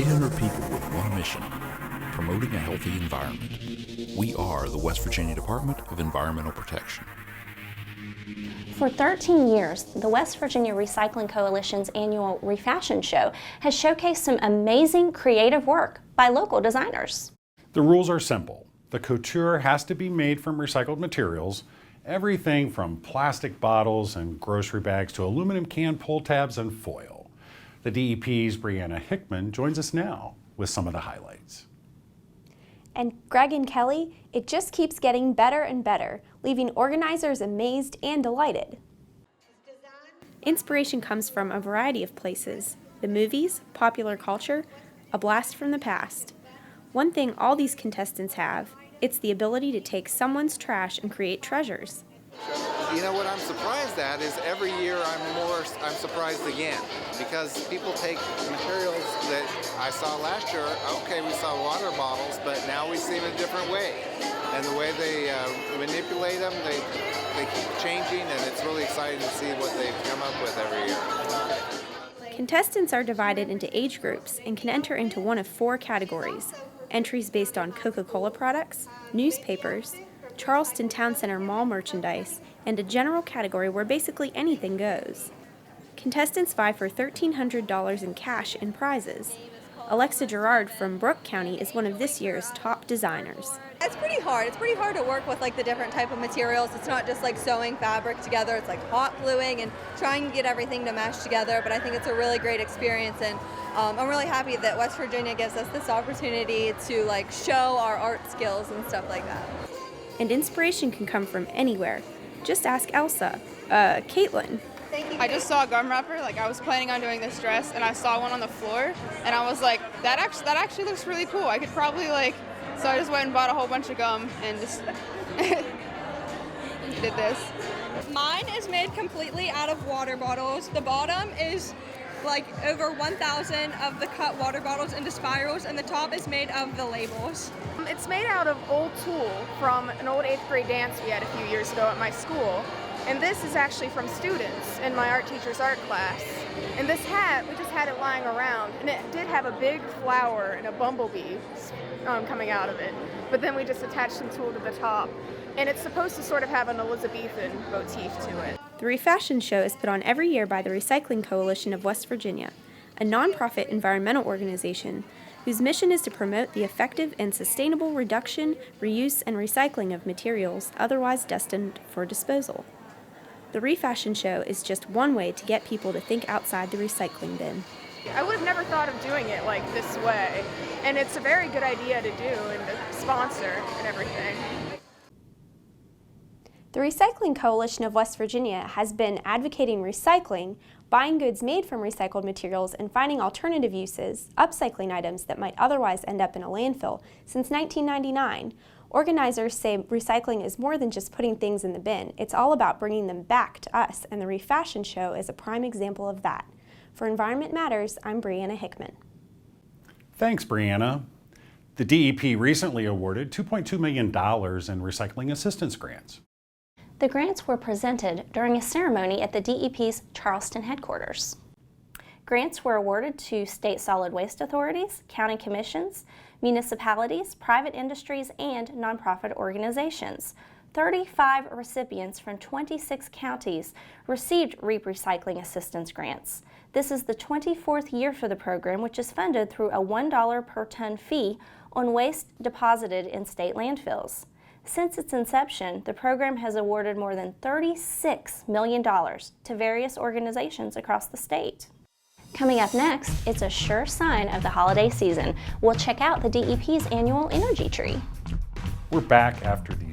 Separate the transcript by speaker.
Speaker 1: 800 people with one mission, promoting a healthy environment. We are the West Virginia Department of Environmental Protection.
Speaker 2: For 13 years, the West Virginia Recycling Coalition's annual Refashion Show has showcased some amazing creative work by local designers.
Speaker 3: The rules are simple. The couture has to be made from recycled materials, everything from plastic bottles and grocery bags to aluminum can pull tabs and foil. The DEP's Brianna Hickman joins us now with some of the highlights.
Speaker 4: And Greg and Kelly, it just keeps getting better and better, leaving organizers amazed and delighted. Inspiration comes from a variety of places: the movies, popular culture, a blast from the past. One thing all these contestants have, it's the ability to take someone's trash and create treasures.
Speaker 5: You know what I'm surprised at is every year I'm surprised again, because people take materials that I saw last year. Okay, we saw water bottles, but now we see them a different way, and the way they manipulate them, they keep changing, and it's really exciting to see what they come up with every year.
Speaker 4: Contestants are divided into age groups and can enter into one of 4 categories: entries based on Coca-Cola products, newspapers, Charleston Town Center mall merchandise, and a general category where basically anything goes. Contestants vie for $1,300 in cash and prizes. Alexa Gerard from Brooke County is one of this year's top designers.
Speaker 6: It's pretty hard. It's pretty hard to work with like the different type of materials. It's not just like sewing fabric together. It's like hot gluing and trying to get everything to mesh together. But I think it's a really great experience, and I'm really happy that West Virginia gives us this opportunity to like show our art skills and stuff like that.
Speaker 4: And inspiration can come from anywhere. Just ask Elsa. Caitlin.
Speaker 7: I just saw a gum wrapper. Like, I was planning on doing this dress, and I saw one on the floor, and I was like, that actually looks really cool. I could probably so I just went and bought a whole bunch of gum and just did this.
Speaker 8: Mine is made completely out of water bottles. The bottom is like over 1,000 of the cut water bottles into spirals, and the top is made of the labels.
Speaker 7: It's made out of old tulle from an old 8th grade dance we had a few years ago at my school. And this is actually from students in my art teacher's art class. And this hat, we just had it lying around, and it did have a big flower and a bumblebee coming out of it. But then we just attached some tulle to the top. And it's supposed to sort of have an Elizabethan motif to it.
Speaker 4: The Refashion Show is put on every year by the Recycling Coalition of West Virginia, a nonprofit environmental organization whose mission is to promote the effective and sustainable reduction, reuse, and recycling of materials otherwise destined for disposal. The Refashion Show is just one way to get people to think outside the recycling bin.
Speaker 7: I would have never thought of doing it like this way, and it's a very good idea to do and to sponsor and everything.
Speaker 4: The Recycling Coalition of West Virginia has been advocating recycling, buying goods made from recycled materials, and finding alternative uses, upcycling items that might otherwise end up in a landfill, since 1999. Organizers say recycling is more than just putting things in the bin. It's all about bringing them back to us, and the Refashion Show is a prime example of that. For Environment Matters, I'm Brianna Hickman.
Speaker 3: Thanks, Brianna. The DEP recently awarded $2.2 million in recycling assistance grants.
Speaker 2: The grants were presented during a ceremony at the DEP's Charleston headquarters. Grants were awarded to state solid waste authorities, county commissions, municipalities, private industries, and nonprofit organizations. 35 recipients from 26 counties received REAP recycling assistance grants. This is the 24th year for the program, which is funded through a $1 per ton fee on waste deposited in state landfills. Since its inception, the program has awarded more than $36 million to various organizations across the state. Coming up next, it's a sure sign of the holiday season. We'll check out the DEP's annual energy tree.
Speaker 3: We're back after these